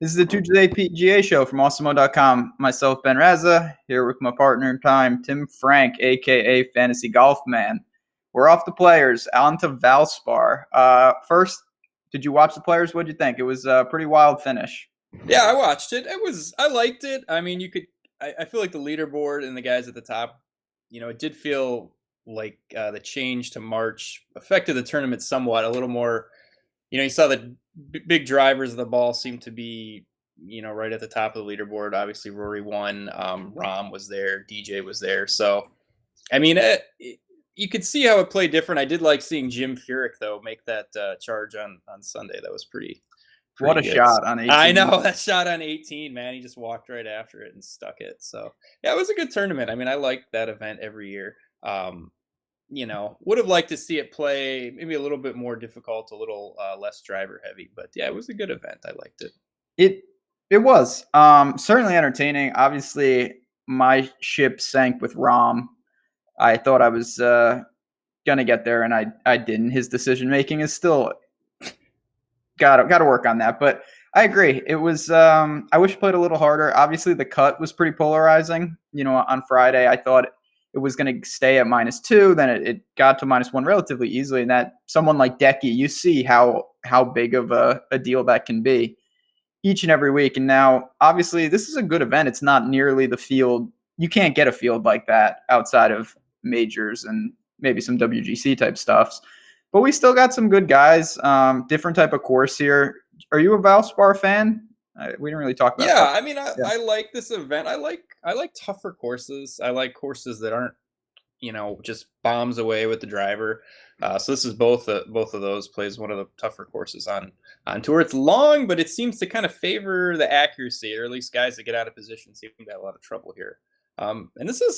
This is the Tuesday PGA show from Awesemo.com. Myself, Ben Raza, here with my partner in time, Tim Frank, a.k.a. Fantasy Golf Man. We're off the players, on to Valspar. First, did you watch the players? What did you think? It was a pretty wild finish. Yeah, I watched it. I liked it. I mean, I feel like the leaderboard and the guys at the top, it did feel like the change to March affected the tournament somewhat. A little more, you saw the big drivers of the ball seemed to be, right at the top of the leaderboard. Obviously, Rory won. Rahm was there. DJ was there. So, I mean, you could see how it played different. I did like seeing Jim Furyk, though, make that charge on Sunday. That was pretty What a good. shot on 18. I know, that shot on 18, man. He just walked right after it and stuck it. So, yeah, it was a good tournament. I mean, I like that event every year. Would have liked to see it play maybe a little bit more difficult, a little less driver heavy. But, yeah, it was a good event. I liked it. It was certainly entertaining. Obviously, my ship sank with Rahm. I thought I was going to get there, and I didn't. His decision-making is still got to work on that. But I agree. It was I wish it played a little harder. Obviously, the cut was pretty polarizing. On Friday, I thought it was going to stay at -2. Then it got to -1 relatively easily. And that someone like Decky, you see how big of a deal that can be each and every week. And now, obviously, this is a good event. It's not nearly the field. You can't get a field like that outside of majors and maybe some WGC type stuffs. But we still got some good guys. Different type of course here. Are you a Valspar fan? We didn't really talk about that. Yeah, I mean, I like this event. I like tougher courses. I like courses that aren't, just bombs away with the driver. So this is both of those. Plays one of the tougher courses on tour. It's long, but it seems to kind of favor the accuracy, or at least guys that get out of position seem to have a lot of trouble here. And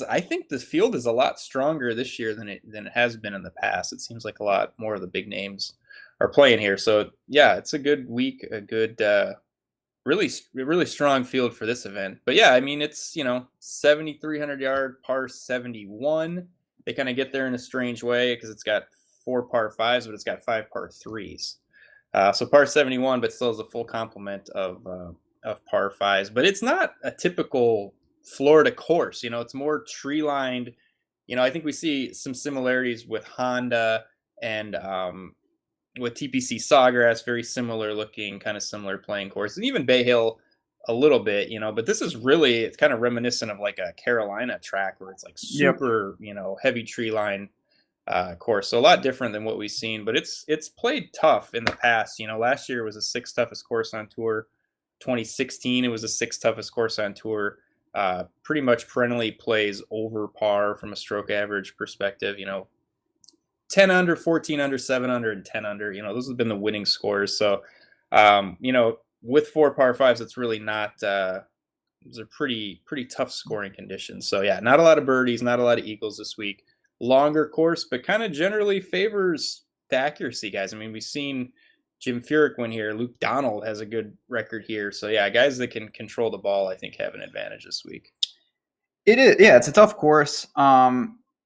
I think the field is a lot stronger this year than it has been in the past. It seems like a lot more of the big names are playing here. So yeah, it's a good week, a good, really strong field for this event. But yeah, I mean, it's 7,300 yard par 71. They kind of get there in a strange way because it's got 4 par 5s, but it's got 5 par 3s. So par 71, but still has a full complement of par 5s. But it's not a typical Florida course. It's more tree lined. I think we see some similarities with Honda and with TPC Sawgrass, very similar looking, kind of similar playing course, and even Bay Hill a little bit, but this is really, it's kind of reminiscent of like a Carolina track where it's like super, heavy tree line course. So a lot different than what we've seen, but it's played tough in the past. Last year was the 6th toughest course on tour. 2016, it was the 6th toughest course on tour. Pretty much perennially plays over par from a stroke average perspective. 10 under, 14 under, 7 under, and 10 under. Those have been the winning scores. So, with 4 par 5s, it's really not. Those are pretty tough scoring conditions. So yeah, not a lot of birdies, not a lot of eagles this week. Longer course, but kind of generally favors the accuracy guys. I mean, we've seen Jim Furyk win here. Luke Donald has a good record here. So yeah, guys that can control the ball, I think, have an advantage this week. It is, yeah. It's a tough course.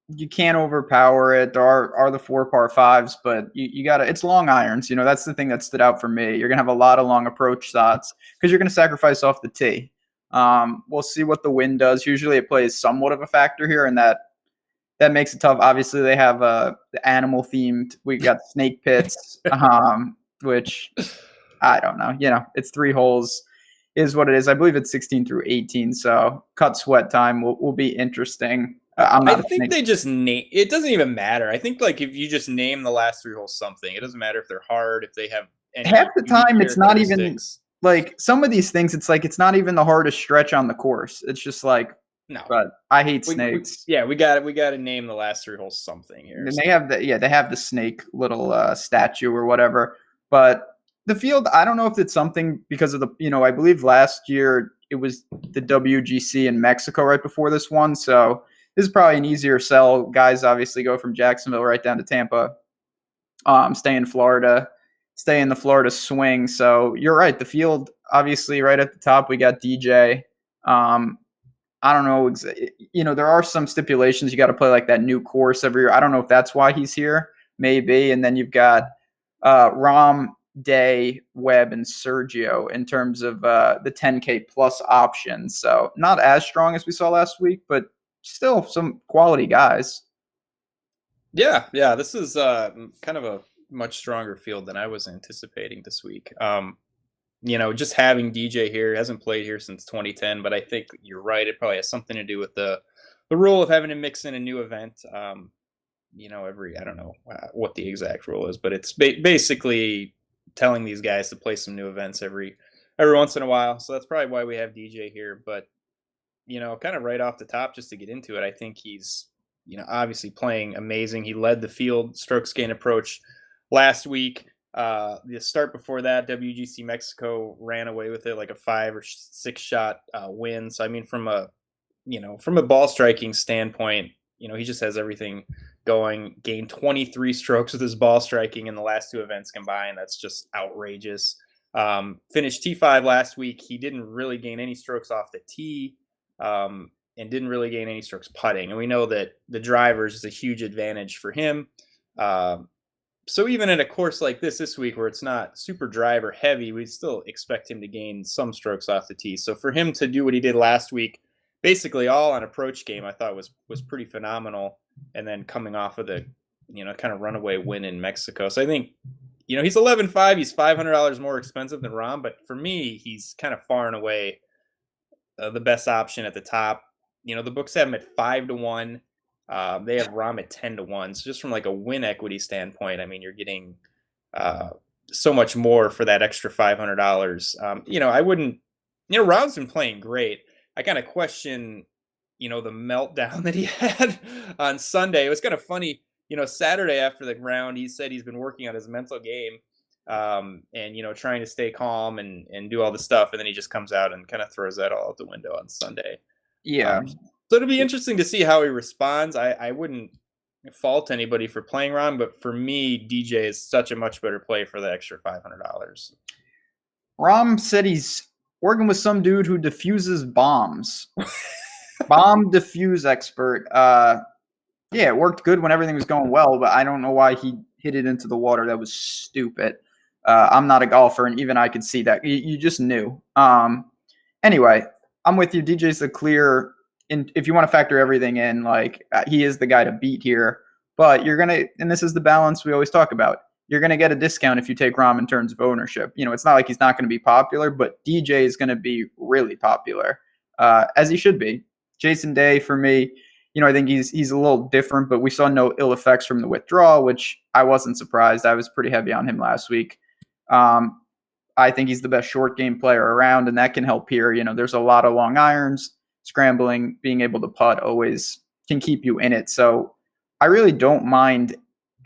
You can't overpower it. There are the 4 par 5s, but you got to. It's long irons. That's the thing that stood out for me. You're gonna have a lot of long approach shots because you're gonna sacrifice off the tee. We'll see what the wind does. Usually, it plays somewhat of a factor here, and that makes it tough. Obviously, they have the animal themed. We got snake pits. Which I don't know. It's 3 holes is what it is. I believe it's 16 through 18. So cut sweat time will be interesting. I think they just name it. Doesn't even matter. I think like if you just name the last 3 holes something, it doesn't matter if they're hard, if they have any half the time it's not even like some of these things. It's like it's not even the hardest stretch on the course. It's just like no. But I hate snakes. We got to name the last 3 holes something here. And they have the snake little statue or whatever. But the field, I don't know if it's something because of the, I believe last year it was the WGC in Mexico right before this one. So this is probably an easier sell. Guys obviously go from Jacksonville right down to Tampa, stay in Florida, stay in the Florida swing. So you're right. The field, obviously right at the top, we got DJ. I don't know. There are some stipulations. You got to play like that new course every year. I don't know if that's why he's here. Maybe. And then you've got Rahm Day, Webb, and Sergio in terms of the 10K plus options. So not as strong as we saw last week, but still some quality guys. Yeah, this is kind of a much stronger field than I was anticipating this week. Just having DJ here, hasn't played here since 2010, but I think you're right. It probably has something to do with the rule of having to mix in a new event. I don't know what the exact rule is, but it's basically telling these guys to play some new events every once in a while. So that's probably why we have DJ here. But kind of right off the top, just to get into it, I think he's obviously playing amazing. He led the field strokes gain approach last week. The start before that, WGC Mexico ran away with it like a 5 or 6 shot win. So I mean, from a ball striking standpoint, he just has everything going. Gained 23 strokes with his ball striking in the last 2 events combined. That's just outrageous. Finished T5 last week. He didn't really gain any strokes off the tee, and didn't really gain any strokes putting. And we know that the drivers is a huge advantage for him. So even in a course like this week, where it's not super driver heavy, we still expect him to gain some strokes off the tee. So for him to do what he did last week, basically all on approach game, I thought was pretty phenomenal. And then coming off of the, kind of runaway win in Mexico. So I think, he's 11.5. He's $500 more expensive than Rahm, but for me, he's kind of far and away the best option at the top. The books have him at 5-1. They have Rahm at 10-1. So just from like a win equity standpoint, I mean, you're getting so much more for that extra $500. I wouldn't. Rahm's been playing great. I kind of question, the meltdown that he had on Sunday. It was kind of funny. Saturday after the round, he said he's been working on his mental game, and trying to stay calm and do all the stuff, and then he just comes out and kind of throws that all out the window on Sunday. Yeah. So it'll be interesting to see how he responds. I wouldn't fault anybody for playing Rahm, but for me, DJ is such a much better play for the extra $500. Rahm said he's working with some dude who diffuses bombs. Bomb diffuse expert. Yeah, it worked good when everything was going well, but I don't know why he hit it into the water. That was stupid. I'm not a golfer, and even I could see that. You just knew. Anyway, I'm with you. DJ's the clear. If you want to factor everything in, he is the guy to beat here. But you're gonna, and this is the balance we always talk about. You're gonna get a discount if you take Rahm in terms of ownership. It's not like he's not going to be popular, but DJ is going to be really popular, as he should be. Jason Day for me. I think he's a little different, but we saw no ill effects from the withdrawal, which I wasn't surprised. I was pretty heavy on him last week. I think he's the best short game player around, and that can help here. There's a lot of long irons, scrambling, being able to putt always can keep you in it. So I really don't mind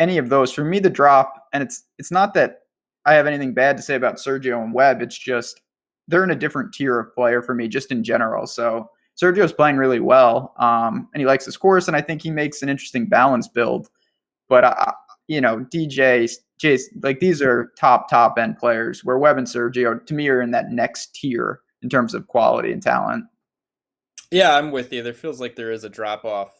any of those. For me, the drop, and it's not that I have anything bad to say about Sergio and Webb. It's just they're in a different tier of player for me, just in general. So Sergio's playing really well, and he likes his course, and I think he makes an interesting balance build. But DJ, Jace, these are top end players. Where Webb and Sergio, to me, are in that next tier in terms of quality and talent. Yeah, I'm with you. There feels like there is a drop off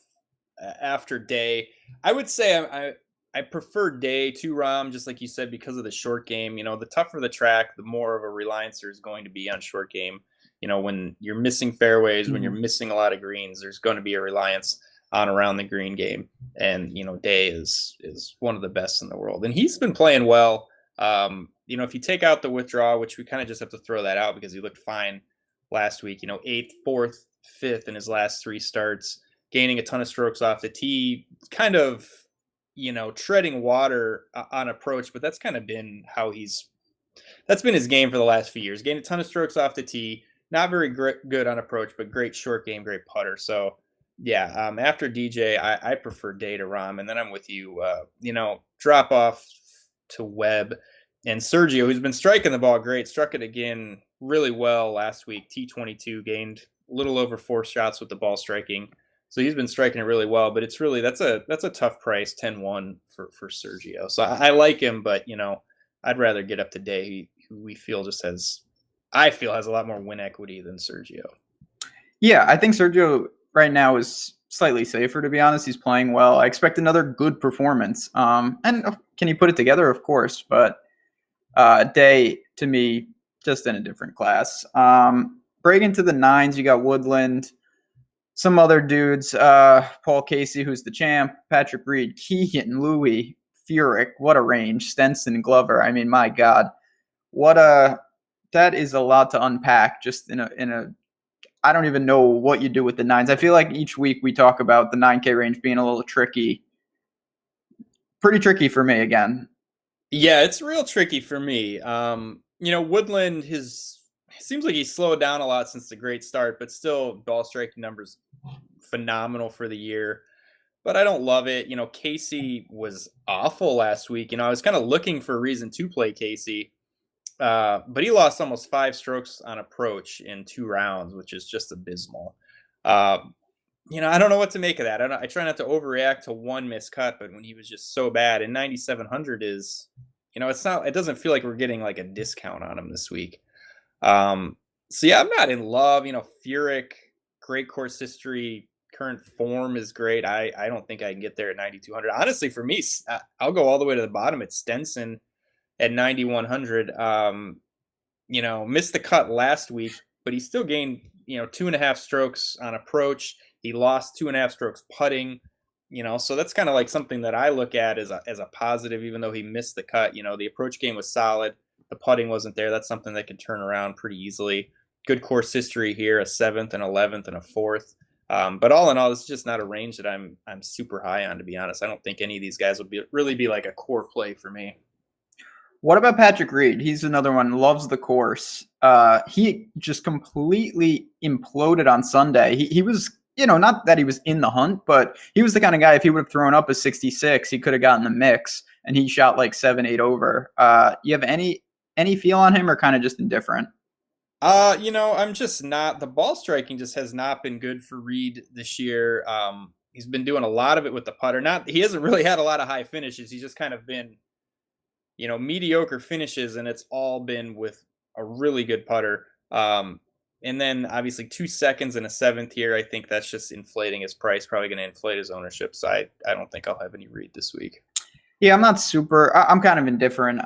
after Day. I would say I prefer Day to Rahm, just like you said, because of the short game. The tougher the track, the more of a reliance there's going to be on short game. When you're missing fairways, when you're missing a lot of greens, there's going to be a reliance on around the green game. And, Day is one of the best in the world. And he's been playing well. If you take out the withdrawal, which we kind of just have to throw that out because he looked fine last week, 8th, 4th, 5th in his last 3 starts, gaining a ton of strokes off the tee, kind of, treading water on approach. But that's kind of been that's been his game for the last few years. Gained a ton of strokes off the tee. Not very good on approach, but great short game, great putter. So, yeah, after DJ, I prefer Day to Rahm. And then I'm with you, drop off to Webb. And Sergio, who's been striking the ball great, struck it again really well last week. T22, gained a little over 4 shots with the ball striking. So he's been striking it really well. But it's really, that's a tough price, 10-1 for Sergio. So I like him, but, I'd rather get up to Day, who we feel just has a lot more win equity than Sergio. Yeah, I think Sergio right now is slightly safer, to be honest. He's playing well. I expect another good performance. And can he put it together? Of course. But Day, to me, just in a different class. Break into the nines, you got Woodland, some other dudes, Paul Casey, who's the champ, Patrick Reed, Keegan, Louis, Furyk, what a range, Stenson, Glover. I mean, my God, that is a lot to unpack just in a I don't even know what you do with the nines. I feel like each week we talk about the 9K range being a little tricky. Pretty tricky for me again. Yeah, it's real tricky for me. Woodland seems like he's slowed down a lot since the great start, but still ball striking numbers phenomenal for the year. But I don't love it. Casey was awful last week. I was kind of looking for a reason to play Casey. But he lost almost 5 strokes on approach in 2 rounds, which is just abysmal. I don't know what to make of that. I try not to overreact to one miscut, but when he was just so bad, and 9,700 is, it doesn't feel like we're getting like a discount on him this week. So yeah, I'm not in love. Furyk, great course history, current form is great. I don't think I can get there at 9,200. Honestly, for me, I'll go all the way to the bottom at Stenson at 9,100. Missed the cut last week, but he still gained 2.5 strokes on approach. He lost 2.5 strokes putting. So that's kind of like something that I look at as a positive, even though he missed the cut. The approach game was solid, the putting wasn't there. That's something that can turn around pretty easily. Good course history here, a 7th, an 11th, and a 4th. But all in all, this is just not a range that I'm super high on, to be honest. I don't think any of these guys would really be like a core play for me. What about Patrick Reed? He's another one, loves the course. He just completely imploded on Sunday. He was, not that he was in the hunt, but he was the kind of guy, if he would have thrown up a 66, he could have gotten the mix, and he shot like 7-8 over. You have any feel on him, or kind of just indifferent? I'm just not. The ball striking just has not been good for Reed this year. He's been doing a lot of it with the putter. He hasn't really had a lot of high finishes. He's just kind of been mediocre finishes, and it's all been with a really good putter. And then obviously 2 seconds and a 7th here. I think that's just inflating his price, probably going to inflate his ownership. So I don't think I'll have any Reed this week. Yeah, I'm not super. I'm kind of indifferent.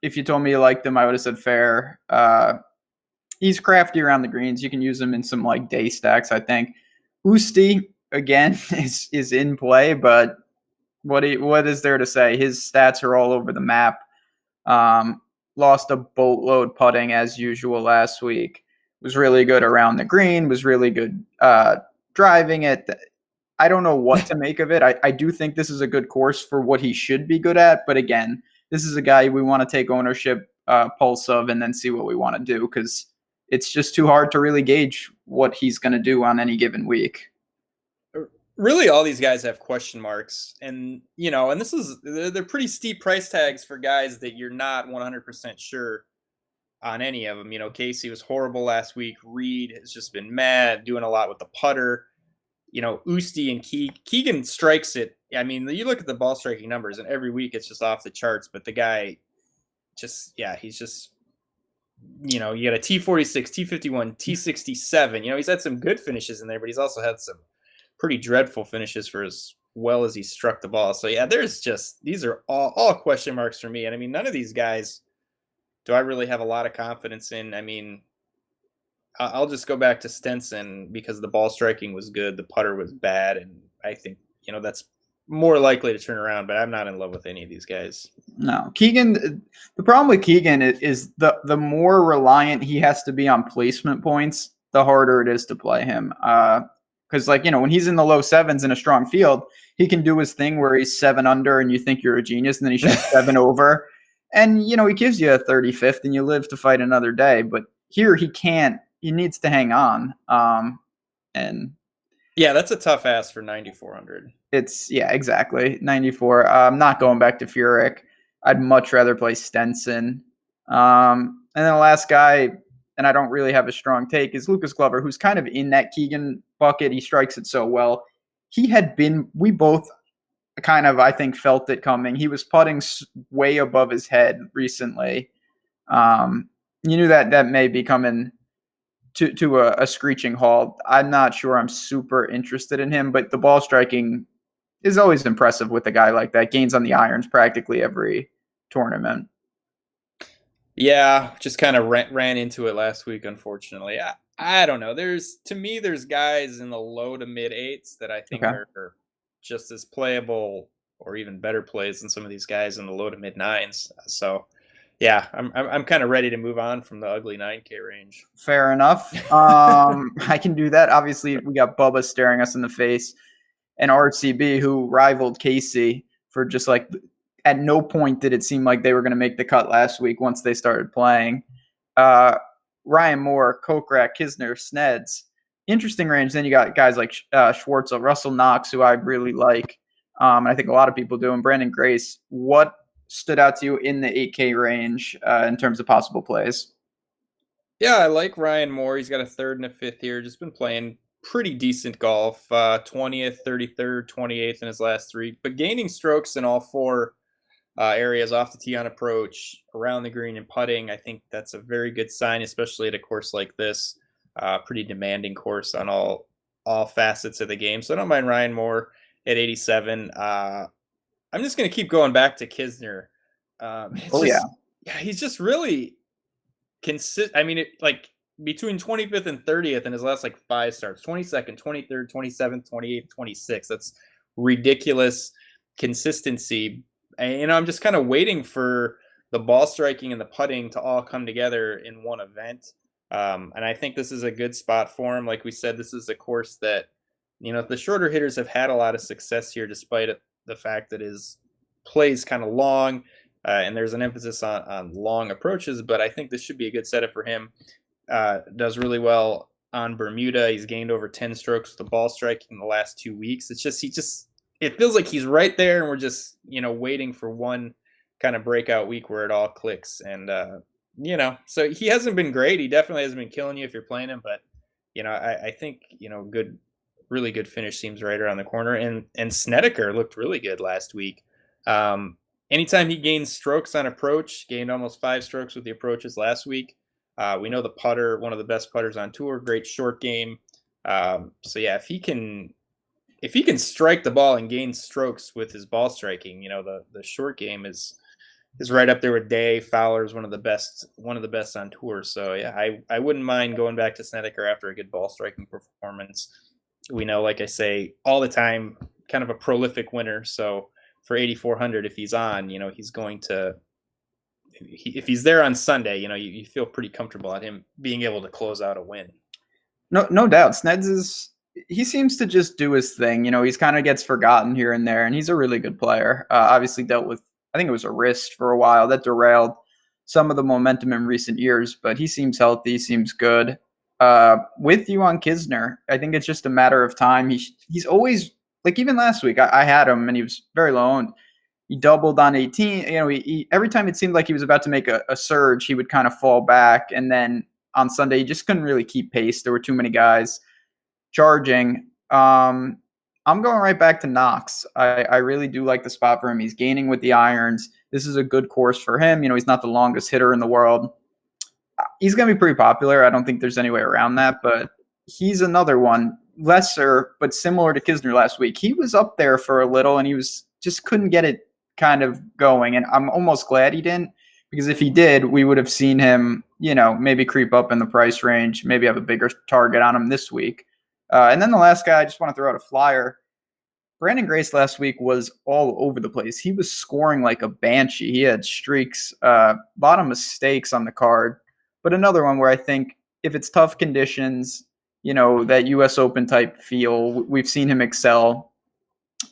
If you told me you liked him, I would have said fair. He's crafty around the greens. You can use him in some like day stacks, I think. Usti, again, is in play, but what is there to say? His stats are all over the map. Lost a boatload putting as usual last week. Was really good around the green. Was really good driving it. I don't know what to make of it. I do think this is a good course for what he should be good at. But again, this is a guy we want to take ownership pulse of and then see what we want to do, because it's just too hard to really gauge what he's going to do on any given week. Really, all these guys have question marks, and they're pretty steep price tags for guys that you're not 100% sure on any of them. Casey was horrible last week. Reed has just been mad, doing a lot with the putter. Usti and Keegan strikes it. I mean, you look at the ball striking numbers, and every week it's just off the charts. But the guy, he's just, you got a T46, T51, T67. He's had some good finishes in there, but he's also had some pretty dreadful finishes for as well as he struck the ball. So yeah, these are all question marks for me. And I mean, none of these guys do I really have a lot of confidence in. I mean, I'll just go back to Stenson because the ball striking was good, the putter was bad, and I think that's more likely to turn around. But I'm not in love with any of these guys. No, Keegan. The problem with Keegan is the more reliant he has to be on placement points, the harder it is to play him. Because when he's in the low 7s in a strong field, he can do his thing where he's 7 under and you think you're a genius, and then he shoots 7 over, and he gives you a 35th and you live to fight another day. But here he can't. He needs to hang on. And yeah, that's a tough ask for 9,400. Exactly 94. I'm not going back to Furyk. I'd much rather play Stenson. And then the last guy, and I don't really have a strong take, is Lucas Glover, who's kind of in that Keegan bucket. He strikes it so well. We both kind of, I think, felt it coming. He was putting way above his head recently. You knew that may be coming to a screeching halt. I'm not sure I'm super interested in him, but the ball striking is always impressive with a guy like that. Gains on the irons practically every tournament. Yeah, just kind of ran into it last week, unfortunately. I don't know. There's guys in the low to mid eights that I think Okay. are just as playable or even better plays than some of these guys in the low to mid nines. So yeah, I'm kind of ready to move on from the ugly 9K range. Fair enough. I can do that. Obviously, we got Bubba staring us in the face, and RCB who rivaled Casey for just like at no point did it seem like they were going to make the cut last week once they started playing. Uh, Ryan Moore, Kokrak, Kisner, Sneds. Interesting range. Then you got guys like Schwartzel, Russell Knox, who I really like. And I think a lot of people do. And Brandon Grace. What stood out to you in the 8K range in terms of possible plays? Yeah, I like Ryan Moore. He's got a third and a fifth here. Just been playing pretty decent golf. 20th, 33rd, 28th in his last three, but gaining strokes in all four areas off the tee on approach, around the green, and putting. I think that's a very good sign, especially at a course like this. Pretty demanding course on all facets of the game. So I don't mind Ryan Moore at 87. I'm just going to keep going back to Kisner. It's Oh, yeah. just, yeah, he's just really I mean, like between 25th and 30th in his last like five starts, 22nd, 23rd, 27th, 28th, 26th. That's ridiculous consistency. And, I'm just kind of waiting for the ball striking and the putting to all come together in one event. And I think this is a good spot for him. Like we said, this is a course that, the shorter hitters have had a lot of success here, despite the fact that his plays kind of long and there's an emphasis on long approaches, but I think this should be a good setup for him. Does really well on Bermuda. He's gained over 10 strokes with the ball striking in the last 2 weeks. It feels like he's right there, and we're just, waiting for one kind of breakout week where it all clicks. And, so he hasn't been great. He definitely hasn't been killing you if you're playing him, but, I think, really good finish seems right around the corner. And Snedeker looked really good last week. Um, Anytime he gains strokes on approach, gained almost 5 strokes with the approaches last week. We know the putter, one of the best putters on tour, great short game. So yeah, if he can strike the ball and gain strokes with his ball striking, the short game is right up there with Day. Fowler's one of the best on tour. So yeah, I wouldn't mind going back to Snedeker after a good ball striking performance. We know, like I say all the time, kind of a prolific winner. So for 8,400, if he's on, he's going to. If he's there on Sunday, you feel pretty comfortable at him being able to close out a win. No doubt. Sneds he seems to just do his thing. He's kind of gets forgotten here and there, and he's a really good player. Obviously dealt with, I think it was a wrist for a while that derailed some of the momentum in recent years, but he seems healthy, seems good. With you on Kisner, I think it's just a matter of time. He's always, like, even last week, I had him and he was very low owned. He doubled on 18. Every time it seemed like he was about to make a surge, he would kind of fall back, and then on Sunday he just couldn't really keep pace. There were too many guys charging. I'm going right back to Knox. I really do like the spot for him. He's gaining with the irons. This is a good course for him. He's not the longest hitter in the world. He's going to be pretty popular. I don't think there's any way around that, but he's another one, lesser, but similar to Kisner last week. He was up there for a little and he was just couldn't get it kind of going. And I'm almost glad he didn't, because if he did, we would have seen him, maybe creep up in the price range, maybe have a bigger target on him this week. And then the last guy, I just want to throw out a flyer. Brandon Grace last week was all over the place. He was scoring like a banshee. He had streaks, a lot of mistakes on the card. But another one where I think if it's tough conditions, that U.S. Open type feel, we've seen him excel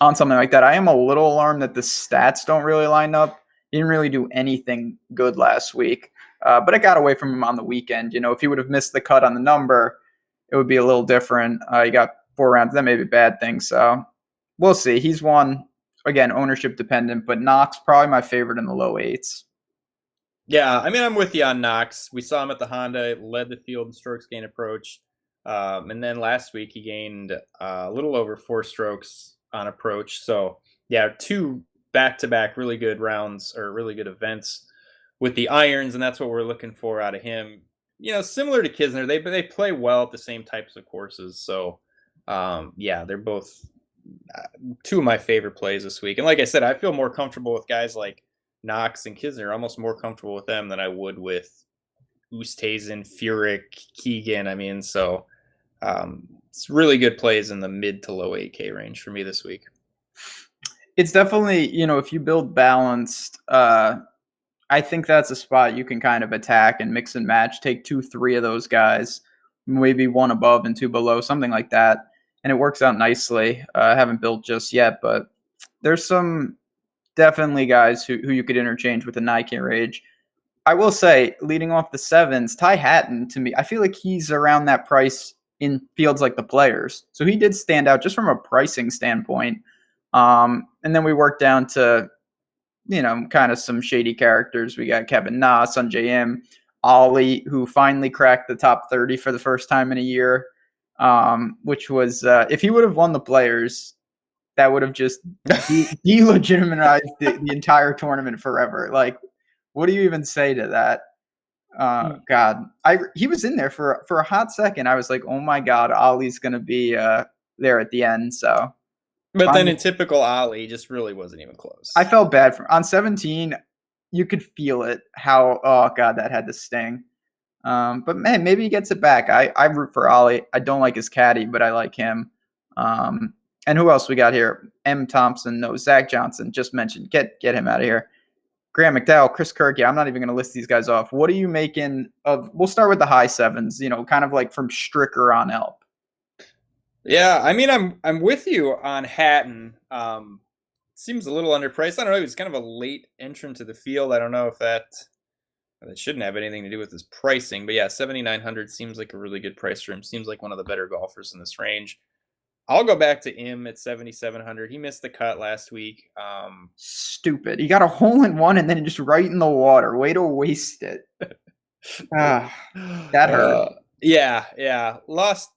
on something like that. I am a little alarmed that the stats don't really line up. He didn't really do anything good last week, but it got away from him on the weekend. If he would have missed the cut on the number, it would be a little different. He got 4 rounds. That may be a bad thing. So we'll see. He's one, again, ownership dependent, but Knox probably my favorite in the low eights. Yeah, I mean, I'm with you on Knox. We saw him at the Honda, led the field in strokes gain approach. And then last week he gained a little over 4 strokes on approach. So yeah, 2 back-to-back really good rounds or really good events with the irons, and that's what we're looking for out of him. Similar to Kisner, they play well at the same types of courses. So yeah, they're both 2 of my favorite plays this week. And like I said, I feel more comfortable with guys like Knox and Kisner, almost more comfortable with them than I would with Oosthuizen, Furyk, Keegan. I mean, so it's really good plays in the mid to low 8K range for me this week. It's definitely, if you build balanced, I think that's a spot you can kind of attack and mix and match. Take 2, 3 of those guys, maybe one above and two below, something like that, and it works out nicely. I haven't built just yet, but there's some definitely guys who you could interchange with a 9K range. I will say, leading off the sevens, Ty Hatton, to me, I feel like he's around that price in fields like the Players. So he did stand out just from a pricing standpoint. And then we worked down to, kind of some shady characters. We got Kevin Na, Sunjay Im, Ollie, who finally cracked the top 30 for the first time in a year, which was, if he would have won the Players, that would have just delegitimized the entire tournament forever. Like, what do you even say to that? God, he was in there for a hot second. I was like, oh my God, Ollie's going to be there at the end. So, but then in typical Ollie, just really wasn't even close. I felt bad on 17. You could feel it. Oh God, that had to sting. But man, maybe he gets it back. I root for Ollie. I don't like his caddy, but I like him. And who else we got here? M. Thompson, no, Zach Johnson, just mentioned. Get him out of here. Graham McDowell, Chris Kirk. Yeah, I'm not even going to list these guys off. What are you making of? We'll start with the high sevens. Kind of like from Stricker on up. Yeah, I mean, I'm with you on Hatton. Seems a little underpriced. I don't know. He was kind of a late entrant to the field. I don't know if that shouldn't have anything to do with his pricing, but yeah, 7,900 seems like a really good price for him. Seems like one of the better golfers in this range. I'll go back to him at 7,700. He missed the cut last week. Stupid. He got a hole in one and then just right in the water. Way to waste it. That hurt. Yeah. Lost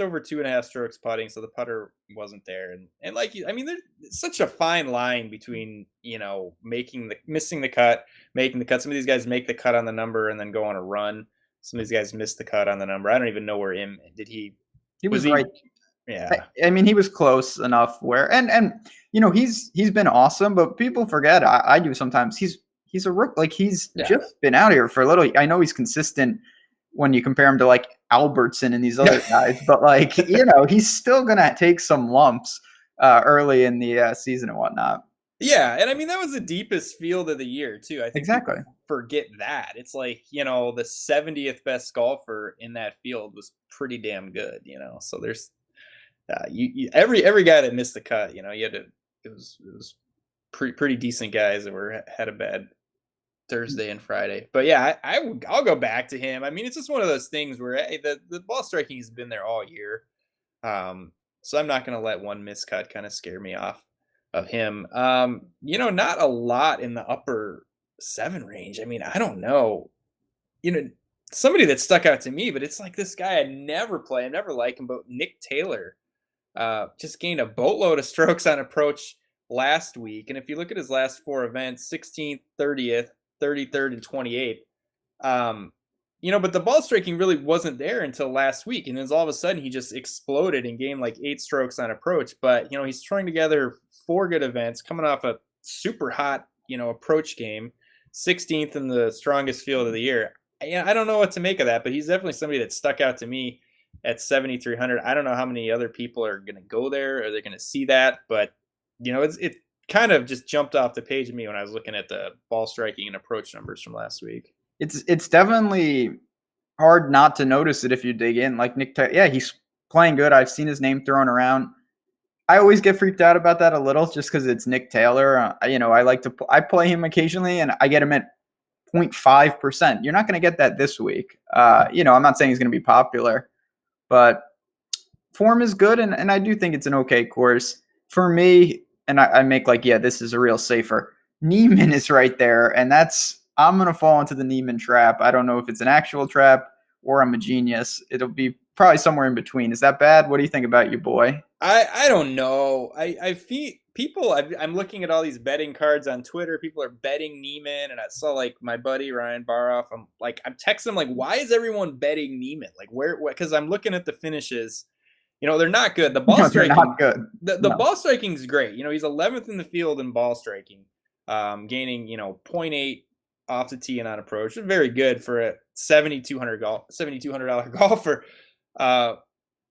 over 2.5 strokes putting, so the putter wasn't there. And like, I mean, there's such a fine line between, missing the cut, making the cut. Some of these guys make the cut on the number and then go on a run. Some of these guys miss the cut on the number. I don't even know where did he. He was right. Yeah. I mean, he was close enough where, and he's been awesome, but people forget, I do sometimes, he's a rook. Like, he's just been out here for a little. I know he's consistent when you compare him to like Albertson and these other guys, but like, he's still going to take some lumps early in the season and whatnot. Yeah. And I mean, that was the deepest field of the year too. I think exactly. Forget that. It's like, the 70th best golfer in that field was pretty damn good, so there's, every guy that missed the cut, you had to. It was pretty decent guys that had a bad Thursday and Friday. But yeah, I'll go back to him. I mean, it's just one of those things where the ball striking has been there all year, so I'm not going to let one miscut kind of scare me off of him. Not a lot in the upper 7 range. I mean, I don't know. Somebody that stuck out to me, but it's like this guy I never like him, but Nick Taylor. Just gained a boatload of strokes on approach last week. And if you look at his last 4 events, 16th, 30th, 33rd, and 28th, but the ball striking really wasn't there until last week. And then all of a sudden he just exploded and gained like 8 strokes on approach. But, he's throwing together 4 good events coming off a super hot, approach game, 16th in the strongest field of the year. I don't know what to make of that, but he's definitely somebody that stuck out to me at 7,300. I don't know how many other people are going to go there or they're going to see that, but it kind of just jumped off the page of me when I was looking at the ball striking and approach numbers from last week. It's definitely hard not to notice it if you dig in. Like Nick, he's playing good. I've seen his name thrown around. I always get freaked out about that a little just because it's Nick Taylor. I play him occasionally and I get him at 0.5%. You're not going to get that this week. I'm not saying he's going to be popular, but form is good, and I do think it's an okay course. For me, and I make this is a real safer. Neiman is right there, and I'm going to fall into the Neiman trap. I don't know if it's an actual trap or I'm a genius. It'll be probably somewhere in between. Is that bad? What do you think about your boy? I don't know. I feel people, I'm looking at all these betting cards on Twitter. People are betting Neiman, and I saw like my buddy Ryan Baroff. I'm texting him like, why is everyone betting Neiman? Like where? Because I'm looking at the finishes. They're not good. The ball striking, not good. The ball striking is great. He's 11th in the field in ball striking. gaining, you know, 0.8 off the tee and on approach. Very good for a $7,200 golfer.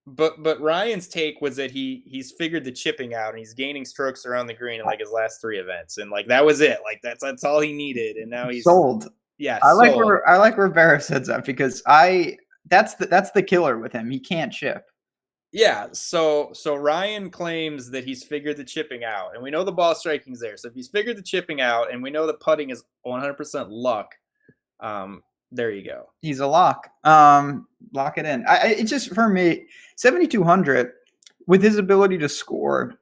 But Ryan's take was that he's figured the chipping out and he's gaining strokes around the green in like his last 3 events, and like that was it. Like that's all he needed, and now he's sold. Yeah, I like sold. where Barrett says that, because that's the killer with him. He can't chip. Yeah, so Ryan claims that he's figured the chipping out, and we know the ball striking's there. So if he's figured the chipping out, and we know the putting is 100% luck, there you go. He's a lock. Lock it in. It's just, for me, 7,200 with his ability to score,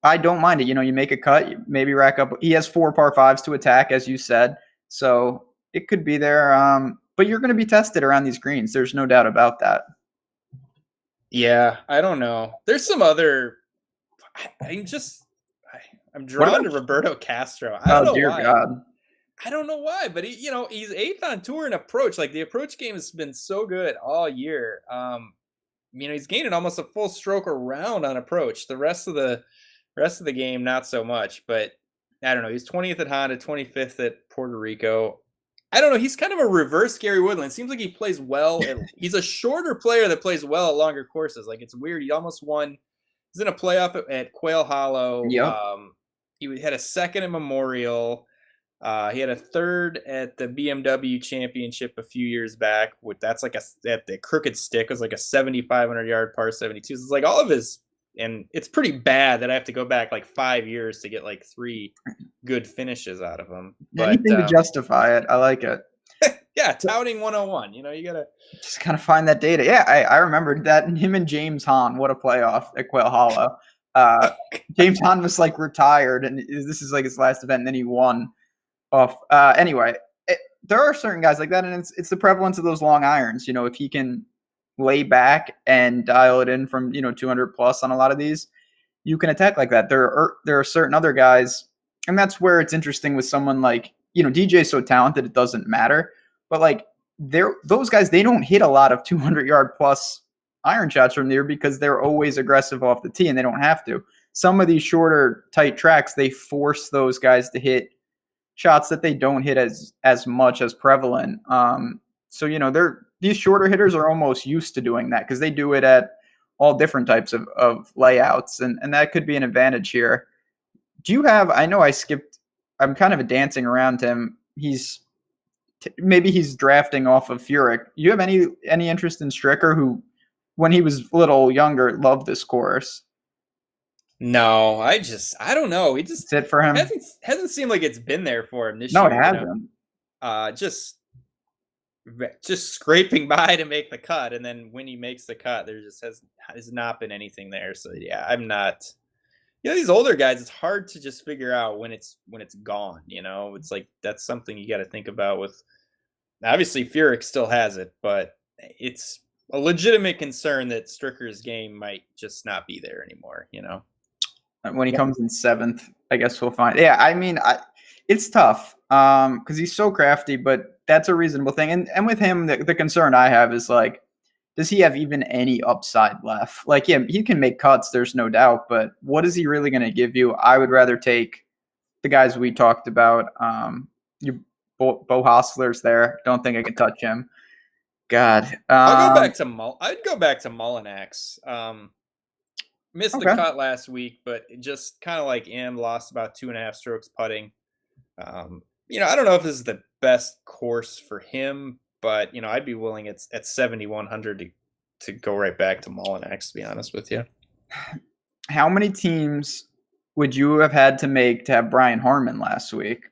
I don't mind it. You know, you make a cut, you maybe rack up. He has 4 par 5s to attack, as you said, so it could be there. But you're going to be tested around these greens. There's no doubt about that. Yeah, I don't know. There's some other. I'm drawn to Roberto Castro. I don't know dear why. God. I don't know why, but he's 8th on tour in approach. Like, the approach game has been so good all year. He's gaining almost a full stroke around on approach. The rest of the game, not so much. But I don't know. He's 20th at Honda, 25th at Puerto Rico. I don't know. He's kind of a reverse Gary Woodland. Seems like he plays well. He's a shorter player that plays well at longer courses. Like, it's weird. He almost won. He's in a playoff at Quail Hollow. Yep. He had a second at Memorial. He had a third at the BMW Championship a few years back. That's like at the Crooked Stick. It was like a 7,500-yard par 72. So it's like all of his, and it's pretty bad that I have to go back like 5 years to get like 3 good finishes out of him. Anything to justify it. I like it. Yeah, touting 101. You gotta just kind of find that data. Yeah, I remembered that. Him and James Hahn, what a playoff at Quail Hollow. James Hahn was like retired, and this is like his last event, and then he won off. Anyway, there are certain guys like that, and it's the prevalence of those long irons. If he can lay back and dial it in from 200 plus on a lot of these, you can attack like that. There are certain other guys, and that's where it's interesting with someone like DJ's so talented it doesn't matter, but like those guys, they don't hit a lot of 200-yard plus iron shots from there because they're always aggressive off the tee and they don't have to. Some of these shorter, tight tracks, they force those guys to hit shots that they don't hit as much as prevalent. So these shorter hitters are almost used to doing that because they do it at all different types of layouts, and that could be an advantage here. Do you have? I know I'm kind of dancing around him. Maybe he's drafting off of Furyk. Do you have any interest in Stricker, who, when he was a little younger, loved this course? No, I don't know. He just fit for him. Hasn't seemed like it's been there for him this year. No, it hasn't. Just scraping by to make the cut, and then when he makes the cut, there just has not been anything there. So yeah, I'm not. These older guys, it's hard to just figure out when it's gone. It's like that's something you got to think about. With obviously Furyk still has it, but it's a legitimate concern that Stricker's game might just not be there anymore. When he comes in 7th, I guess we'll find. Yeah, I mean, it's tough because he's so crafty, but that's a reasonable thing. And with him, the concern I have is like, does he have even any upside left? Like, yeah, he can make cuts, there's no doubt, but what is he really going to give you? I would rather take the guys we talked about. Bo Hostler's there. Don't think I can touch him. God. I'd go back to Mullinax. Missed the cut last week, but just kind of like him, lost about 2.5 strokes putting. I don't know if this is the best course for him, but I'd be willing at 7,100 to go right back to Mullinax, to be honest with you. How many teams would you have had to make to have Brian Harman last week?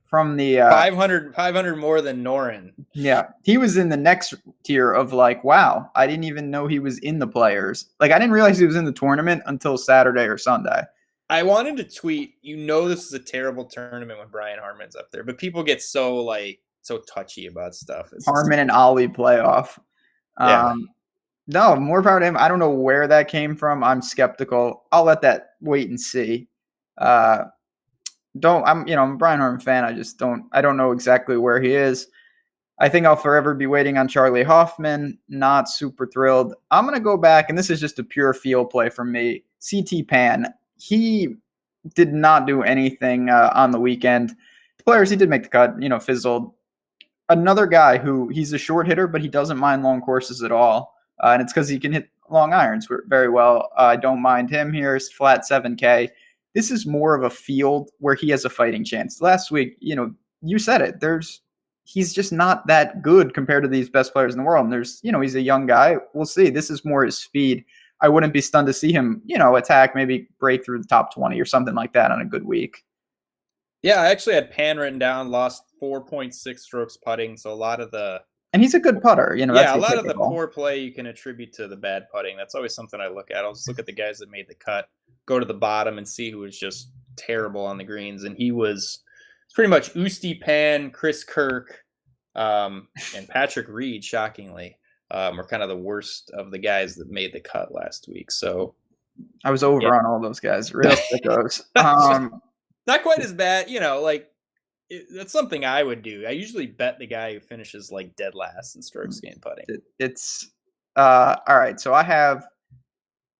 From the 500 more than Noren. Yeah, he was in the next tier of like, wow, I didn't even know he was in the players. Like, I didn't realize he was in the tournament until Saturday or Sunday. I wanted to tweet, this is a terrible tournament when Brian Harman's up there, but people get so touchy about stuff. Harman and Ollie playoff. Yeah. No, more about him. I don't know where that came from. I'm skeptical. I'll let that wait and see. I'm a Brian Harman fan. I don't know exactly where he is. I think I'll forever be waiting on Charlie Hoffman. Not super thrilled. I'm going to go back, and this is just a pure feel play from me. CT Pan. He did not do anything on the weekend. Players, he did make the cut, fizzled. Another guy who he's a short hitter, but he doesn't mind long courses at all. And it's because he can hit long irons very well. I don't mind him here. It's flat 7K. This is more of a field where he has a fighting chance. Last week, you said it. He's just not that good compared to these best players in the world. And he's a young guy. We'll see. This is more his speed. I wouldn't be stunned to see him, attack, maybe break through the top 20 or something like that on a good week. Yeah, I actually had Pan written down, lost 4.6 strokes putting, so a lot of the... And he's a good putter. Yeah, a lot of the poor play you can attribute to the bad putting. That's always something I look at. I'll just look at the guys that made the cut, go to the bottom, and see who was just terrible on the greens. And he was pretty much Usti, Pan, Chris Kirk, and Patrick Reed, shockingly, are kind of the worst of the guys that made the cut last week. So I was over on all those guys. Real sickos. Not quite as bad, that's something I would do. I usually bet the guy who finishes like dead last in strokes gained putting. It's all right. So I have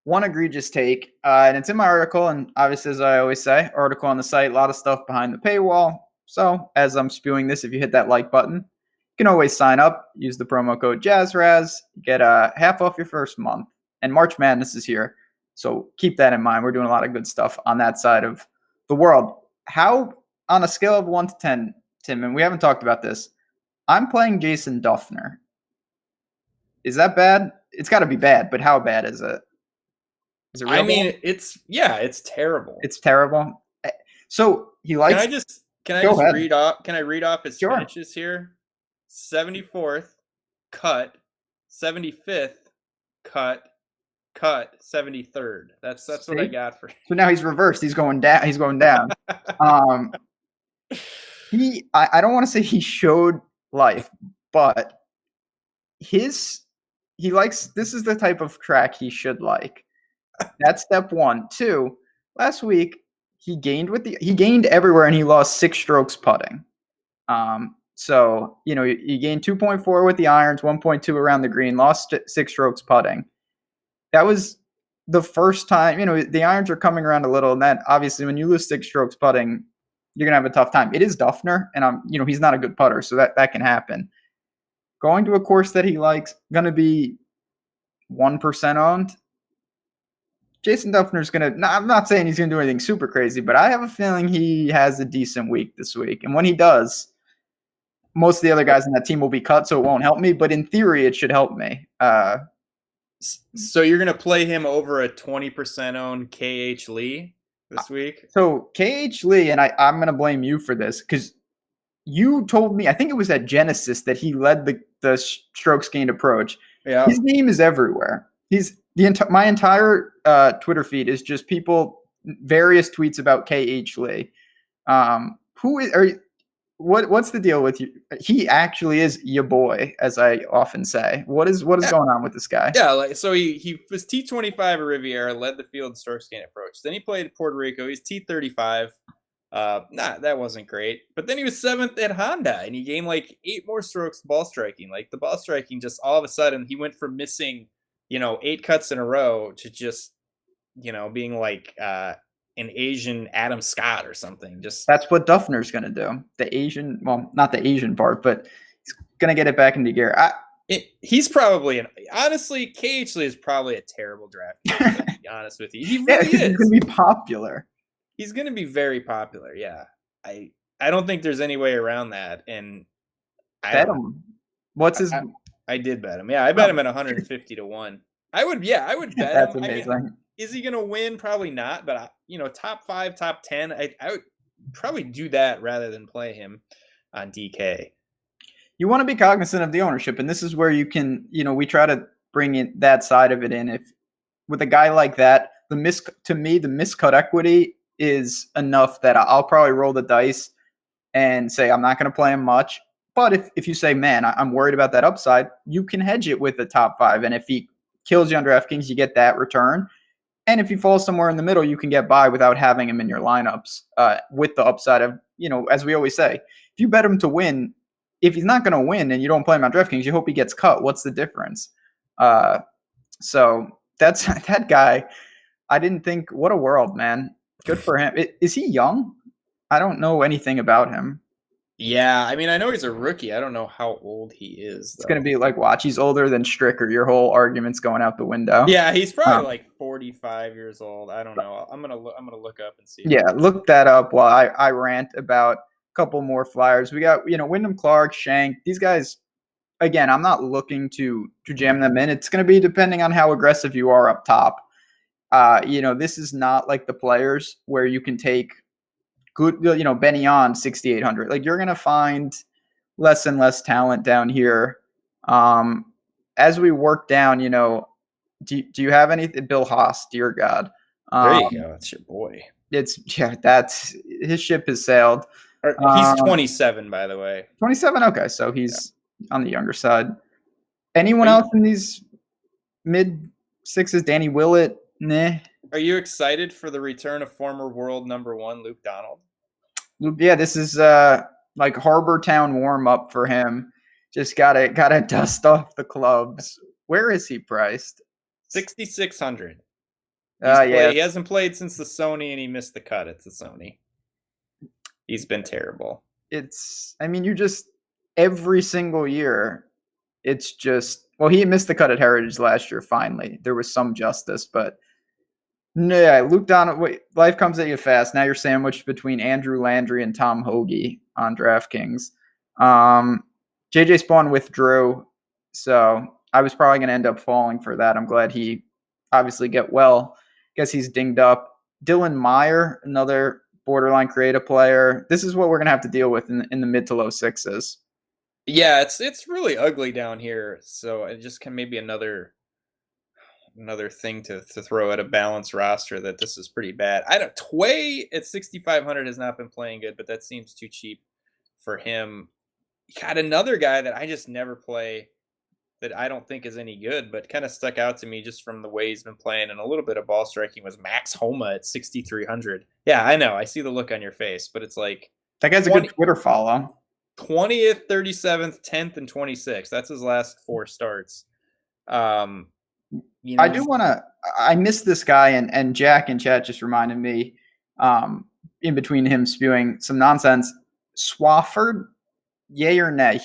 one egregious take, and it's in my article. And obviously, as I always say, article on the site, a lot of stuff behind the paywall. So as I'm spewing this, if you hit that like button, you can always sign up. Use the promo code JazzRaz, get half off your first month. And March Madness is here, so keep that in mind. We're doing a lot of good stuff on that side of the world. How, on a scale of 1 to 10, Tim, and we haven't talked about this, I'm playing Jason Duffner. Is that bad? It's got to be bad, but how bad is it? Is it real? I mean, it's terrible. It's terrible. So he likes. Can I read off his finishes here? 74th, cut, 75th, cut, 73rd. That's what I got for. So now he's reversed. He's going down. I don't want to say he showed life, but he likes. This is the type of track he should like. That's step 1. 2. Last week he gained everywhere and he lost 6 strokes putting. So he gained 2.4 with the irons, 1.2 around the green, lost 6 strokes putting. That was the first time, the irons are coming around a little, and that obviously when you lose 6 strokes putting, you're gonna have a tough time. It is Duffner, and he's not a good putter, so that can happen. Going to a course that he likes, gonna be 1% owned. Jason Duffner's I'm not saying he's gonna do anything super crazy, but I have a feeling he has a decent week this week. And when he does, most of the other guys in that team will be cut, so it won't help me. But in theory, it should help me. So you're going to play him over a 20% owned KH Lee this week? So KH Lee, and I'm going to blame you for this because you told me, I think it was at Genesis, that he led the strokes gained approach. Yeah. His name is everywhere. My entire Twitter feed is just various tweets about KH Lee. What's the deal with you? He actually is your boy, as I often say. What is going on with this guy? Yeah, so he was T25 at Riviera, led the field in strokes gained approach. Then he played at Puerto Rico. He's T35. That wasn't great. But then he was 7th at Honda, and he gained like 8 more strokes ball striking. Like the ball striking, just all of a sudden, he went from missing 8 cuts in a row to just being like an Asian Adam Scott or something. That's what Duffner's going to do. Not the Asian part, but he's going to get it back into gear. He's probably honestly, KH Lee is probably a terrible draft. To be honest with you, he really is. He's going to be popular. He's going to be very popular. Yeah, I don't think there's any way around that. And bet him. What's his? I did bet him. Yeah, I bet him at 150 to 1. I would bet That's him. amazing. I mean, is he going to win? Probably not. But top 5, top 10. I would probably do that rather than play him on DK. You want to be cognizant of the ownership, and this is where you can, we try to bring in that side of it in. If with a guy like that, the miscut equity is enough that I'll probably roll the dice and say I'm not going to play him much. But if you say, man, I'm worried about that upside, you can hedge it with the top 5. And if he kills you on DraftKings, you get that return. And if he falls somewhere in the middle, you can get by without having him in your lineups with the upside of, as we always say, if you bet him to win, if he's not going to win and you don't play him on DraftKings, you hope he gets cut. What's the difference? So that's that guy. I didn't think, what a world, man. Good for him. Is he young? I don't know anything about him. Yeah, I mean, I know he's a rookie. I don't know how old he is It's gonna though. be like, watch, he's older than Stricker. Your whole argument's going out the window. Yeah, he's probably Um, like 45 years old. I don't know. I'm gonna look up and see how yeah, old. look that up while I rant about a couple more flyers. We got, Wyndham Clark, Shank. These guys, again, I'm not looking to jam them in. It's going to be depending on how aggressive you are up top. This is not like the players where you can take good, Benny on 6,800. Like you're going to find less and less talent down here. As we work down, do you have anything? Bill Haas, dear God. There you Um, go. That's your boy. that's his ship has sailed. He's Um, 27, by the way. 27. Okay, so Yeah. he's on the younger side. Anyone Are you else in these mid sixes? Danny Willett? Nah. are you excited for the return of former world number one Luke Donald? Yeah, this is like Harbor Town warm up for him. Just gotta dust off the clubs. Where is he priced? 6,600. Yeah, He hasn't played since the Sony, and he missed the cut at the Sony. He's been terrible. I mean, every single year, it's just, well, he missed the cut at Heritage last year. Finally, there was some justice, but yeah, Luke Donald. Wait, life comes at you fast. Now you're sandwiched between Andrew Landry and Tom Hoagie on DraftKings. JJ Spawn withdrew, so I was probably going to end up falling for that. I'm glad he obviously get well. Guess he's dinged up. Dylan Meyer, another borderline creative player. This is what we're going to have to deal with in the mid to low sixes. Yeah, it's really ugly down here. So it just can maybe another thing to throw at a balanced roster that this is pretty bad. I don't Tway at 6,500 has not been playing good, but that seems too cheap for him. Got another guy that I just never play that I don't think is any good, but kind of stuck out to me just from the way he's been playing and a little bit of ball striking was Max Homa at 6,300. Yeah, I know. I see the look on your face, but it's like That guy's a good Twitter follow. 20th, 37th, 10th, and 26th. That's his last four starts. I do want to. I missed this guy, and Jack in chat just reminded me. In between him spewing some nonsense, Swafford, yay or nay?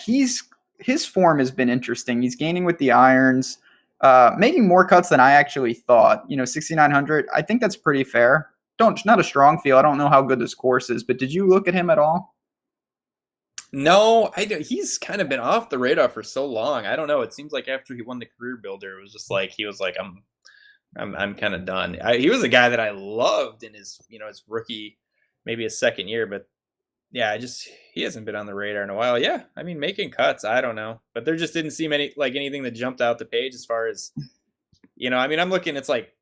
His form has been interesting. He's gaining with the irons, making more cuts than I actually thought. 6,900. I think that's pretty fair. Not a strong feel. I don't know how good this course is, but did you look at him at all? No, I don't. He's kind of been off the radar for so long. I don't know. It seems like after he won the Career Builder, it was just like he was like, I'm kind of done. He was a guy that I loved in his his rookie, maybe his second year, but yeah, he hasn't been on the radar in a while. Yeah, I mean making cuts, I don't know, but there just didn't seem anything that jumped out the page as far as I mean, I'm looking. It's like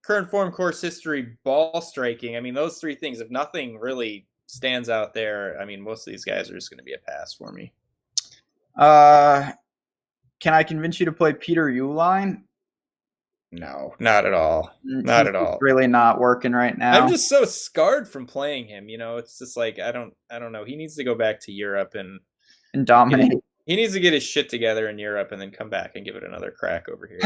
current form, course history, ball striking. I mean, those three things. If nothing really stands out there, I mean, most of these guys are just going to be a pass for me. Can I convince you to play Peter Uline? No, not at all. Not at all. Really not working right now. I'm just so scarred from playing him. It's just like I don't know. He needs to go back to Europe and dominate. He needs to get his shit together in Europe and then come back and give it another crack over here.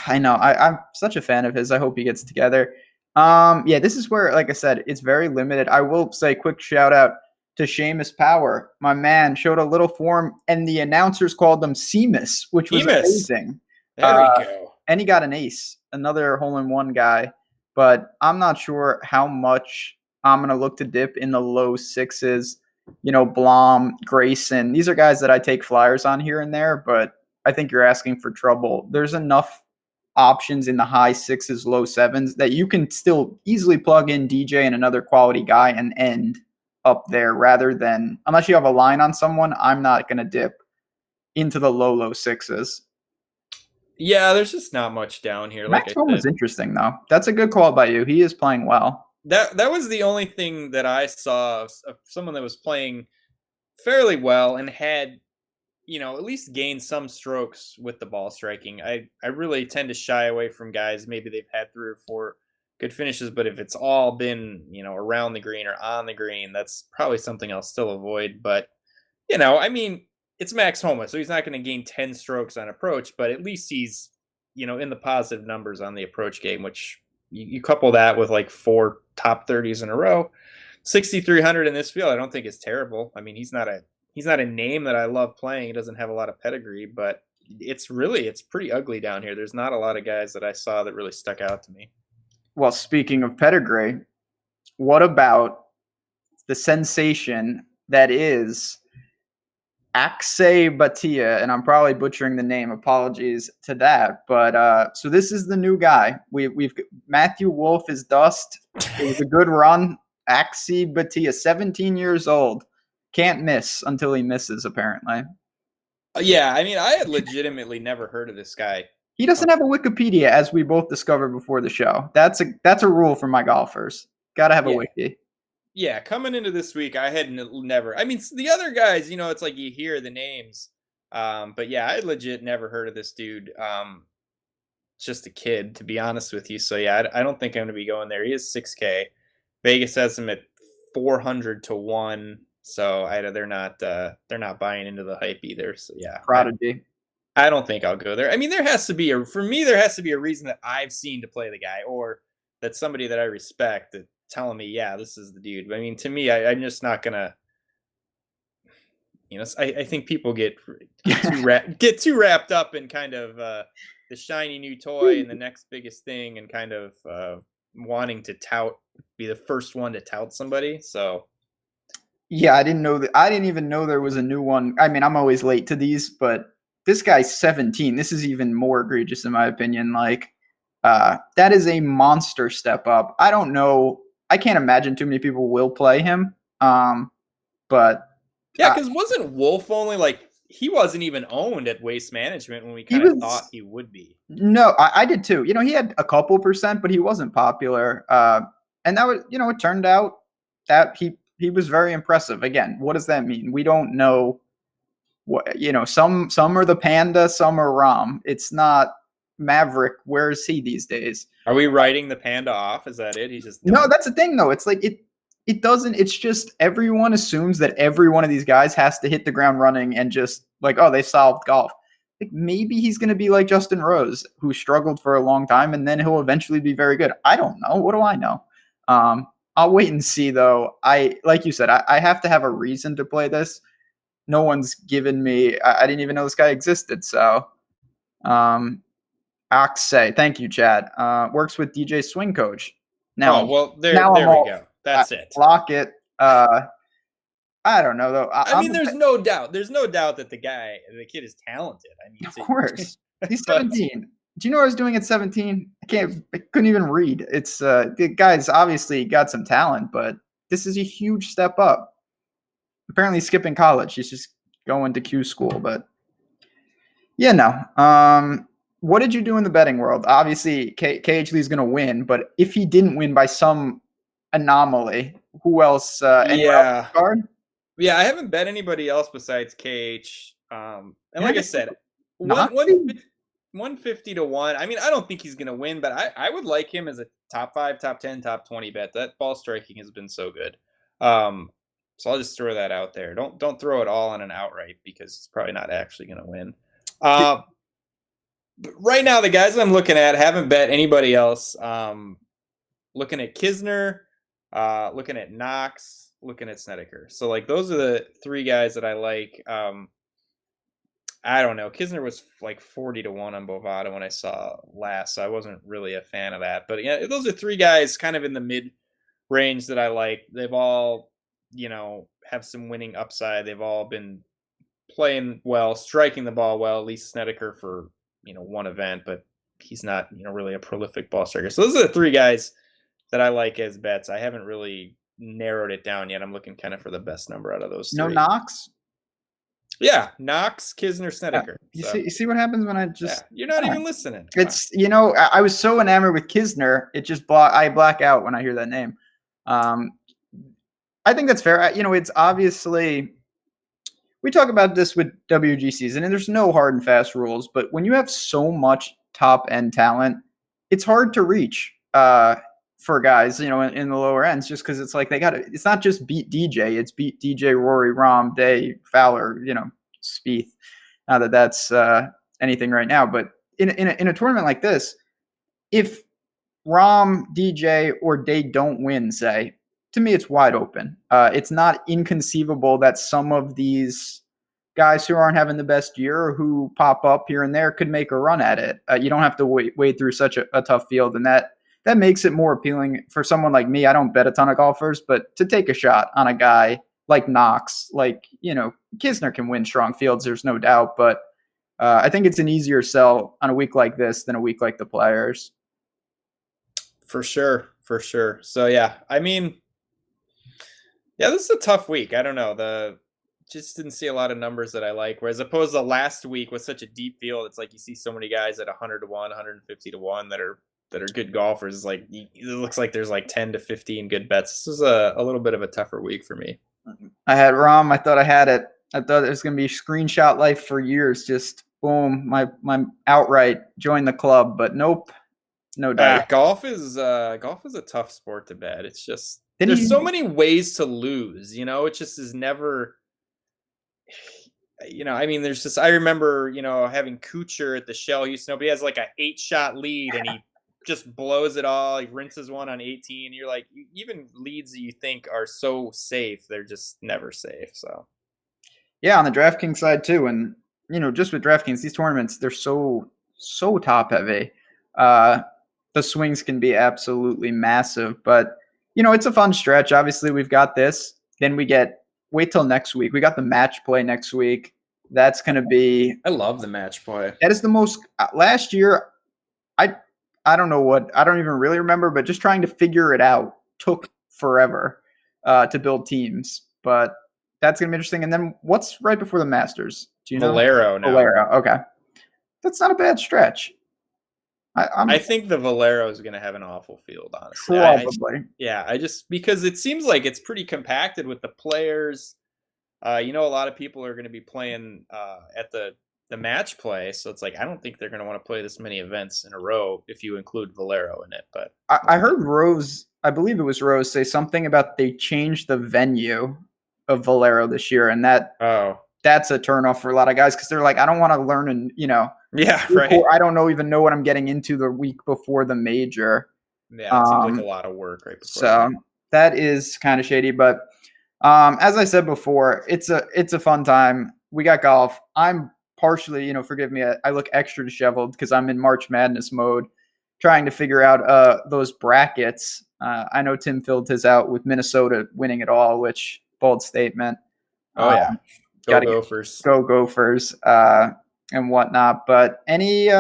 I know. I'm such a fan of his. I hope he gets together. Yeah, this is where, like I said, it's very limited. I will say, quick shout out to Seamus Power. My man showed a little form, and the announcers called him Seamus, which was amazing. There we go. And he got an ace, another hole-in-one guy. But I'm not sure how much I'm going to look to dip in the low sixes. Blom, Grayson. These are guys that I take flyers on here and there, but I think you're asking for trouble. There's enough options in the high sixes, low sevens that you can still easily plug in DJ and another quality guy and end up there rather than, unless you have a line on someone, I'm not going to dip into the low sixes. Yeah, there's just not much down here. Max Homa is interesting, though. That's a good call by you. He is playing well. That was the only thing that I saw of someone that was playing fairly well and had, at least gained some strokes with the ball striking. I really tend to shy away from guys. Maybe they've had 3 or 4 good finishes, but if it's all been, around the green or on the green, that's probably something I'll still avoid. But, I mean, it's Max Homa, so he's not going to gain 10 strokes on approach, but at least he's, in the positive numbers on the approach game, which you couple that with like 4 top 30s in a row, 6,300 in this field, I don't think is terrible. I mean, he's not a name that I love playing. He doesn't have a lot of pedigree, but it's pretty ugly down here. There's not a lot of guys that I saw that really stuck out to me. Well, speaking of pedigree, what about the sensation that is Akshay Bhatia? And I'm probably butchering the name. Apologies to that. But so this is the new guy. We've Matthew Wolf is dust. It was a good run. Akshay Bhatia, 17 years old. Can't miss until he misses, apparently. Yeah, I mean, I had legitimately never heard of this guy. He doesn't have a Wikipedia, as we both discovered before the show. That's a rule for my golfers. Got to have a wiki. Yeah, coming into this week, I had never. I mean, the other guys, it's like you hear the names, but yeah, I had legit never heard of this dude. Just a kid, to be honest with you. So yeah, I don't think I'm going to be going there. He is 6K. Vegas has him at 400 to 1. So they're not buying into the hype either. So yeah, Prodigy. I don't think I'll go there. I mean, there has to be a reason that I've seen to play the guy, or that somebody that I respect that telling me, yeah, this is the dude. I mean, to me, I'm just not gonna. I think people get too wrapped up in kind of the shiny new toy and the next biggest thing, and kind of wanting to be the first one to tout somebody. So. Yeah, I didn't know that. I didn't even know there was a new one. I mean, I'm always late to these, but this guy's 17. This is even more egregious in my opinion. Like, that is a monster step up. I don't know. I can't imagine too many people will play him. But yeah, because wasn't Wolf only like he wasn't even owned at Waste Management when we kind of thought he would be? No, I did too. He had a couple percent, but he wasn't popular. And that was, it turned out that he was very impressive. Again, what does that mean? We don't know what, some are the Panda, some are Rom. It's not Maverick. Where is he these days? Are we writing the Panda off? Is that it? He's just No, that's the thing though. It's like it doesn't, it's just everyone assumes that every one of these guys has to hit the ground running and just like, oh, they solved golf. Like maybe he's going to be like Justin Rose, who struggled for a long time, and then he'll eventually be very good. I don't know. What do I know? I'll wait and see, though. Like you said, I have to have a reason to play this. No one's given me. I didn't even know this guy existed. So, Akshay, thank you, Chad. Works with DJ Swing Coach. Now, there we go. That's it. Lock it. I don't know though. I mean, there's no doubt. There's no doubt that the kid is talented. I mean, of course, he's 17. Do you know what I was doing at 17? I couldn't even read. It's the guy's obviously got some talent, but this is a huge step up. Apparently skipping college. He's just going to Q school, but yeah, no. What did you do in the betting world? Obviously, KH Lee's going to win, but if he didn't win by some anomaly, who else? Yeah. Yeah, I haven't bet anybody else besides KH. And like I said, 150 to 1. I mean, I don't think he's going to win, but I would like him as a top 5, top 10, top 20 bet. That ball striking has been so good. So I'll just throw that out there. Don't throw it all on an outright, because he's probably not actually going to win. But right now, the guys I'm looking at, haven't bet anybody else. Looking at Kisner, looking at Knox, looking at Snedeker. So like those are the 3 guys that I like. I don't know. Kisner was like 40 to 1 on Bovada when I saw last, so I wasn't really a fan of that. But yeah, those are 3 guys kind of in the mid range that I like. They've all, have some winning upside. They've all been playing well, striking the ball well, at least Snedeker for, one event, but he's not, really a prolific ball striker. So those are the 3 guys that I like as bets. I haven't really narrowed it down yet. I'm looking kind of for the best number out of those 3. No Knox? Yeah, Knox, Kisner, Snedeker. Yeah. You see what happens when I just... Yeah, you're not even listening. It's, I was so enamored with Kisner, it just I black out when I hear that name. I think that's fair. It's obviously... We talk about this with WGCs, and there's no hard and fast rules, but when you have so much top-end talent, it's hard to reach for guys, in the lower ends, just because it's like it's not just beat DJ, it's beat DJ, Rory, Rahm, Day, Fowler, Spieth. Not that that's anything right now, but in a tournament like this, if Rom, DJ, or they don't win, say, to me, it's wide open. It's not inconceivable that some of these guys who aren't having the best year or who pop up here and there could make a run at it. You don't have to wade through such a tough field, and that makes it more appealing for someone like me. I don't bet a ton of golfers, but to take a shot on a guy like Knox, like, Kisner can win strong fields, there's no doubt, but I think it's an easier sell on a week like this than a week like the Players. For sure. So yeah, I mean, yeah, this is a tough week. I don't know. Just didn't see a lot of numbers that I like. Whereas opposed to last week with such a deep field, it's like you see so many guys at 100 to 1, 150 to 1 that are good golfers. Like it looks like there's like 10 to 15 good bets. This is a little bit of a tougher week for me. I had Rom. I thought I had it. I thought it was going to be screenshot life for years. Just boom, my outright join the club, but nope, no doubt. Golf is a tough sport to bet. It's just there's so many ways to lose. It just is never. I mean, there's just I remember having Kuchar at the Shell Houston Open. He has like a 8-shot lead and he just blows it all. He rinses one on 18. You're like, even leads that you think are so safe, they're just never safe. So yeah, on the DraftKings side too, and just with DraftKings, these tournaments, they're so top heavy. The swings can be absolutely massive, but it's a fun stretch. Obviously, we've got this. Then wait till next week. We got the match play next week. That's going to be. I love the match play. That is the most. Last year, I don't know what. I don't even really remember, but just trying to figure it out took forever to build teams. But that's going to be interesting. And then what's right before the Masters? Do you know? Valero now. Valero. Okay. That's not a bad stretch. I think the Valero is going to have an awful field, honestly. Probably. I just because it seems like it's pretty compacted with the Players. A lot of people are going to be playing at the match play, so it's like I don't think they're going to want to play this many events in a row if you include Valero in it. But I heard Rose, I believe it was Rose, say something about they changed the venue of Valero this year, and that's a turnoff for a lot of guys because they're like, I don't want to learn and right. I don't even know what I'm getting into the week before the major. Yeah, it seems like a lot of work right before. So that is kind of shady, but as I said before, it's a fun time. We got golf. I'm partially, forgive me, I look extra disheveled because I'm in March Madness mode, trying to figure out those brackets. I know Tim filled his out with Minnesota winning it all, which bold statement. Oh yeah, go Gophers, go Gophers, and whatnot. But any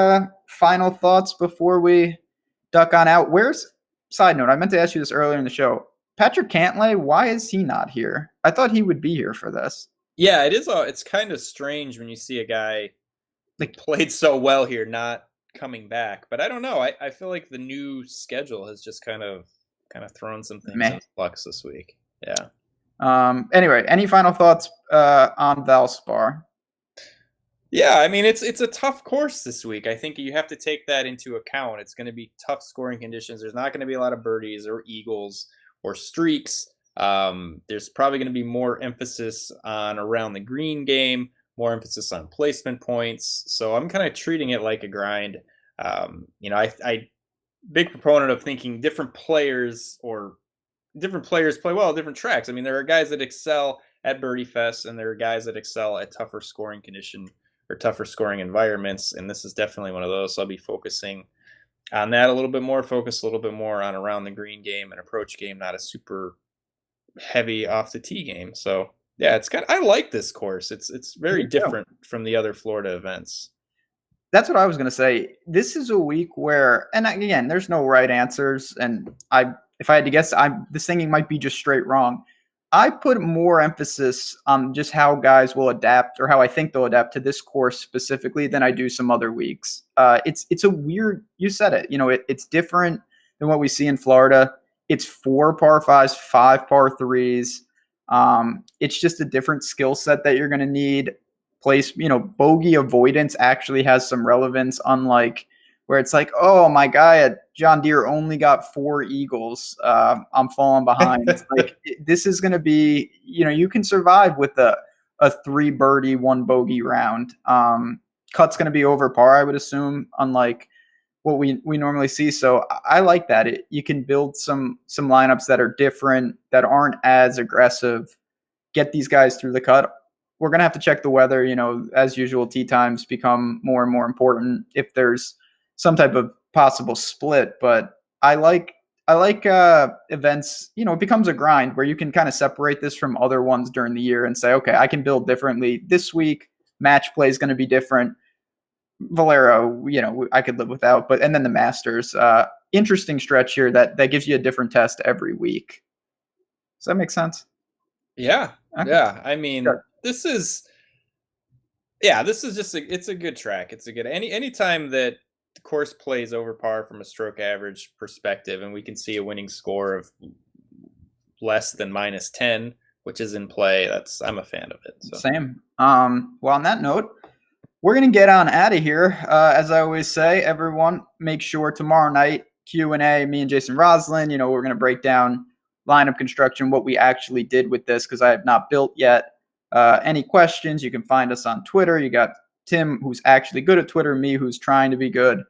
final thoughts before we duck on out? Side note, I meant to ask you this earlier in the show. Patrick Cantlay, why is he not here? I thought he would be here for this. Yeah, it is. It's kind of strange when you see a guy like played so well here not coming back. But I don't know. I feel like the new schedule has just kind of thrown some things in flux this week. Yeah. Anyway, any final thoughts on Valspar? Yeah, I mean it's a tough course this week. I think you have to take that into account. It's going to be tough scoring conditions. There's not going to be a lot of birdies or eagles or streaks. There's probably going to be more emphasis on around the green game, more emphasis on placement points. So I'm kind of treating it like a grind. I big proponent of thinking different players play well at different tracks. I mean, there are guys that excel at Birdie Fest, and there are guys that excel at tougher scoring condition or tougher scoring environments. And this is definitely one of those. So I'll be focusing on that a little bit more, focus a little bit more on around the green game and approach game, not a super heavy off the tee game. So yeah, I like this course. It's very different from the other Florida events. That's what I was going to say. This is a week where, and again, there's no right answers. And if I had to guess, this thinking might be just straight wrong. I put more emphasis on just how guys will adapt or how I think they'll adapt to this course specifically than I do some other weeks. It's a weird, you said it, it's different than what we see in Florida. It's 4 par 5s, 5 par 3s. It's just a different skill set that you're going to need. Bogey avoidance actually has some relevance, unlike where it's like, oh, my guy at John Deere only got 4 eagles. I'm falling behind. It's like, this is going to be, you can survive with a 3 birdie, 1 bogey round. Cut's going to be over par, I would assume, unlike what we normally see. So I like that. You can build some lineups that are different, that aren't as aggressive, get these guys through the cut. We're going to have to check the weather. As usual, tee times become more and more important if there's some type of possible split. But I like events. It becomes a grind where you can kind of separate this from other ones during the year and say, okay, I can build differently this week. Match play is going to be different. Valero, I could live without, and then the Masters, interesting stretch here that gives you a different test every week. Does that make sense? Yeah. Okay. Yeah. I mean, Sure. this is just it's a good track. It's a good anytime that the course plays over par from a stroke average perspective, and we can see a winning score of less than -10, which is in play. I'm a fan of it. So. Same. Well, on that note, we're going to get on out of here. As I always say, everyone, make sure tomorrow night, Q&A, me and Jason Roslin, we're going to break down lineup construction, what we actually did with this, because I have not built yet. Any questions, you can find us on Twitter. You got Tim, who's actually good at Twitter, me, who's trying to be good,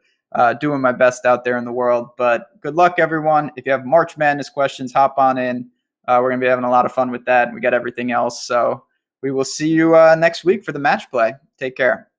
doing my best out there in the world. But good luck, everyone. If you have March Madness questions, hop on in. We're going to be having a lot of fun with that. We got everything else. So we will see you next week for the match play. Take care.